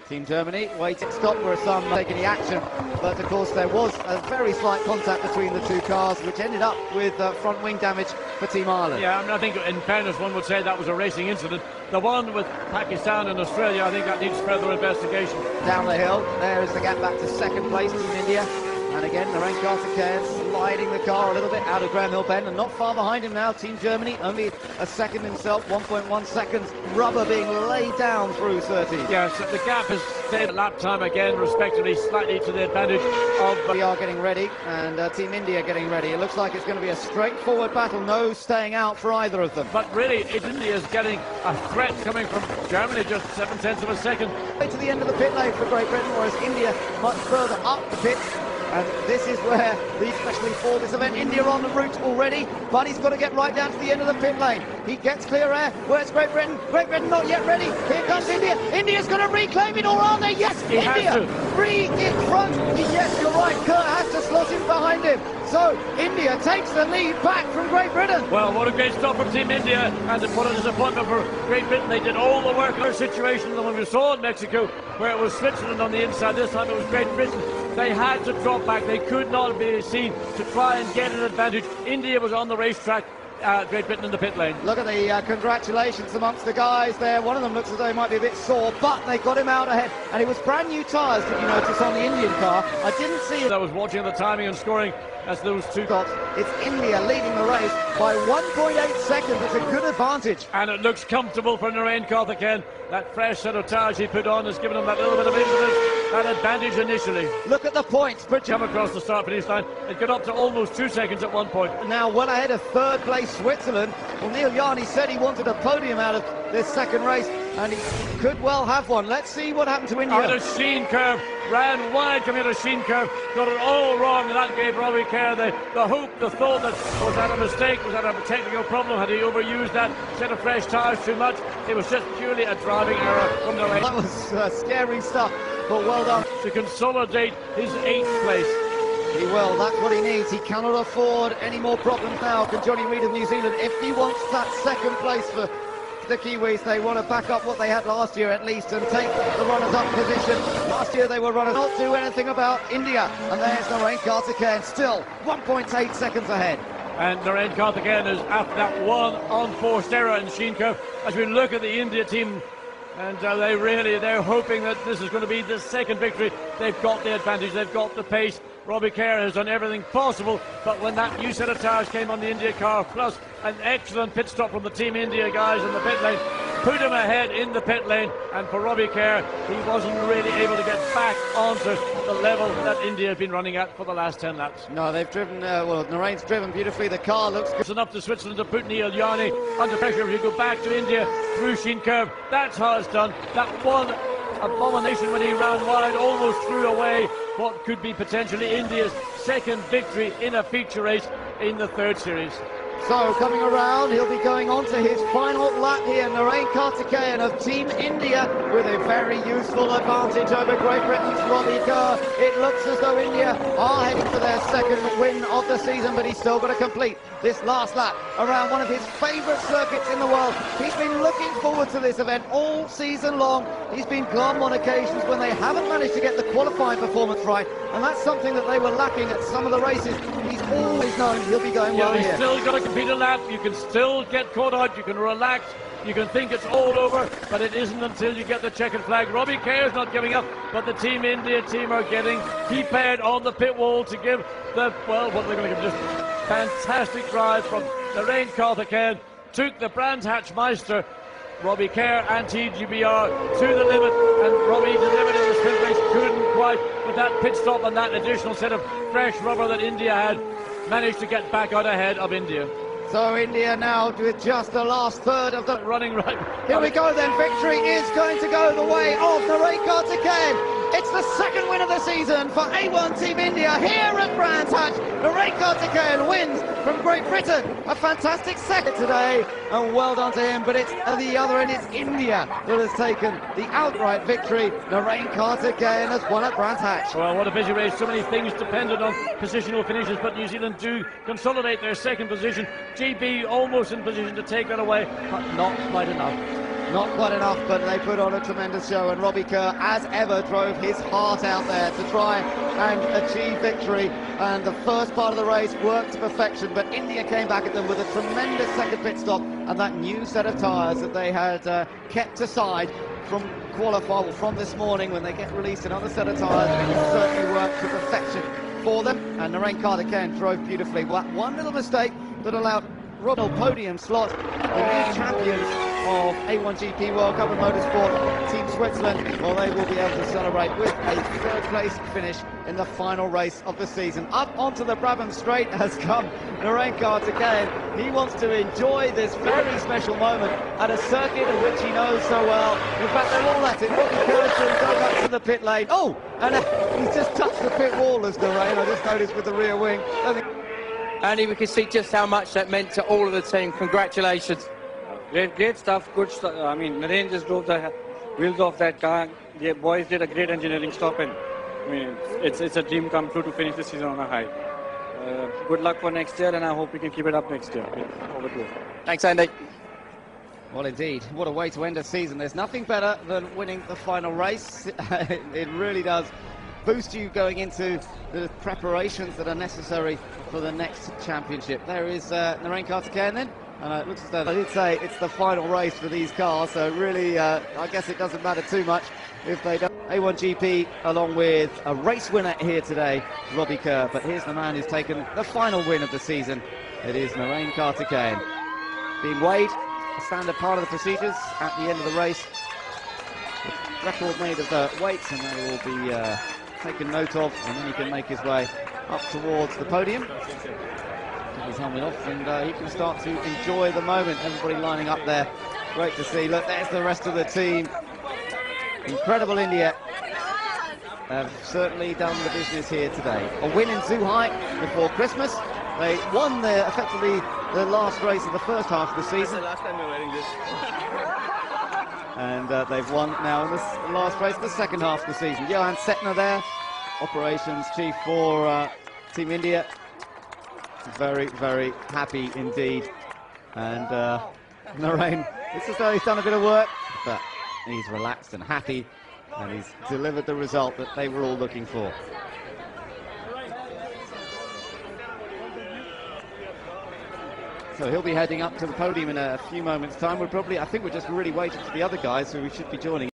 Team Germany waiting to stop for some taking the action, but of course there was a very slight contact between the two cars, which ended up with front wing damage for Team Ireland. Yeah, I mean, I think in fairness one would say that was a racing incident. The one with Pakistan and Australia, I think that needs further investigation. Down the hill, there is the gap back to second place, Team India. And again, Narain Karthikeyan sliding the car a little bit out of Graham Hill Bend, and not far behind him now, Team Germany, only a second himself, 1.1 seconds. Rubber being laid down through 30. Yes, the gap has stayed at lap time again, respectively, slightly to the advantage of... We are getting ready, and Team India getting ready. It looks like it's going to be a straightforward battle, no staying out for either of them. But really, India is getting a threat coming from Germany, just 7/10 of a second. To the end of the pit lane for Great Britain, whereas India much further up the pit. And this is where, especially for this event, India on the route already, but he's got to get right down to the end of the pit lane. He gets clear air. Where's Great Britain? Great Britain not yet ready. Here comes India. India's going to reclaim it, or are they? Yes, India free in front. Yes, you're right. Kerr has to slot in behind him. So India takes the lead back from Great Britain. Well, what a great stop from Team India, and what a disappointment for Great Britain. They did all the work in their situation than when we saw in Mexico, where it was Switzerland on the inside. This time it was Great Britain. They had to drop back. They could not be seen to try and get an advantage. India was on the racetrack. Great Britain in the pit lane. Look at the congratulations amongst the guys there. One of them looks as though he might be a bit sore, but they got him out ahead. And it was brand new tyres, did you notice, on the Indian car? I didn't see it. I was watching the timing and scoring as those two got. It's India leading the race by 1.8 seconds. It's a good advantage. And it looks comfortable for Narain Karthikeyan. That fresh set of tyres he put on has given him that little bit of impetus, that advantage initially. Look at the points. Come across the start finish line. It got up to almost 2 seconds at one point. Now well ahead of third place Switzerland. Well, Neil Yarni said he wanted a podium out of this second race, and he could well have one. Let's see what happened to India. Out of Sheen curve, ran wide coming out of Sheen curve, got it all wrong, and that gave Robbie Kerr the hope, the thought that was that a mistake, was that a technical problem, had he overused that set of fresh tyres too much? It was just purely a driving error from the race. That was scary stuff, but well done. To consolidate his 8th place. He will, that's what he needs. He cannot afford any more problems now. Can Johnny Reid of New Zealand, if he wants that second place for the Kiwis, they want to back up what they had last year at least and take the runners-up position. Last year they were runners, not do anything about India. And there's Narain Karthikeyan, still 1.8 seconds ahead. And Narain Karthikeyan is after that one unforced error in Sheen curve. As we look at the India team, and they're hoping that this is going to be the second victory. They've got the advantage, they've got the pace. Robbie Kerr has done everything possible, but when that new set of tyres came on the India car, plus an excellent pit stop from the Team India guys in the pit lane, put him ahead in the pit lane, and for Robbie Kerr, he wasn't really able to get back onto the level that India have been running at for the last 10 laps. No, they've driven, well, Narain's driven beautifully, the car looks good. It's enough to Switzerland to put Neil Yarni under pressure. If you go back to India through Sheen curve, that's how it's done. That one abomination when he ran wide almost threw away what could be potentially India's second victory in a feature race in the third series. So coming around, he'll be going on to his final lap here. Narain Karthikeyan of Team India with a very useful advantage over Great Britain's Robbie Kerr. It looks as though India are heading for their second win of the season, but he's still got to complete this last lap around one of his favourite circuits in the world. He's been looking forward to this event all season long. He's been glum on occasions when they haven't managed to get the qualifying performance right, and that's something that they were lacking at some of the races. He's always known he'll be going well he's here. Still got to compete a lap. You can still get caught out. You can relax. You can think it's all over, but it isn't until you get the checkered flag. Robbie Kerr is not giving up, but the Team India team are getting prepared on the pit wall to give the, well, what they're going to give, just fantastic drive from Narain Karthikeyan. Took the Brands Hatch Meister, Robbie Kerr and TGBR to the limit, and Robbie delivered in the sprint race, couldn't quite, with that pit stop and that additional set of fresh rubber that India had, managed to get back out ahead of India. So India now with just the last third of the running right. Here we go then, victory is going to go the way of Narain Karthikeyan. It's the second win of the season for A1 Team India here at Brands Hatch. Narain Karthikeyan wins from Great Britain. A fantastic second today, and well done to him. But it's at the other end, it's India that has taken the outright victory. Narain Karthikeyan has won at Brands Hatch. Well, what a busy race. So many things dependent on positional finishes, but New Zealand do consolidate their second position. GB almost in position to take that away, but not quite enough. Not quite enough, but they put on a tremendous show, and Robbie Kerr, as ever, drove his heart out there to try and achieve victory, and the first part of the race worked to perfection, but India came back at them with a tremendous second pit stop and that new set of tyres that they had kept aside from from this morning. When they get released another set of tyres, it certainly worked to perfection for them, and Narain Karthikeyan drove beautifully. One little mistake that allowed Ronald podium slot, the new champions of A1GP World Cup of Motorsport, Team Switzerland. Well, they will be able to celebrate with a third place finish in the final race of the season. Up onto the Brabham Straight has come Narain Karthikeyan. He wants to enjoy this very special moment at a circuit in which he knows so well. In fact, they're all at it. Robbie Kerr's dug up to the pit lane. Oh, and he's just touched the pit wall as Narain, I just noticed, with the rear wing. Andy, we can see just how much that meant to all of the team. Congratulations. Great stuff, good stuff. I mean, Narain just drove the wheels off that car. The boys did a great engineering stop, and I mean, it's a dream come true to finish the season on a high. Good luck for next year, and I hope we can keep it up next year. Over to you. Thanks, Andy. Well, indeed, what a way to end a season. There's nothing better than winning the final race. It really does boost you going into the preparations that are necessary for the next championship. There is Narain Karthikeyan then. And it looks as though I did say it's the final race for these cars, so really I guess it doesn't matter too much if they don't. A1GP along with a race winner here today, Robbie Kerr, but here's the man who's taken the final win of the season. It is Narain Karthikeyan. Being weighed, a standard part of the procedures at the end of the race. Record made of the weights, and that will be taken note of, and then he can make his way up towards the podium. Take his helmet off, and he can start to enjoy the moment. Everybody lining up there. Great to see. Look, there's the rest of the team. Incredible India have certainly done the business here today. A win in Zhuhai before Christmas. They won effectively the last race of the first half of the season. Last time we were wearing this. And they've won now in this last race of the second half of the season. Johan Setner there, operations chief for Team India. Very, very happy indeed. And Narain, it's as though he's done a bit of work, but he's relaxed and happy, and he's delivered the result that they were all looking for. So he'll be heading up to the podium in a few moments' time. I think we're just really waiting for the other guys who we should be joining.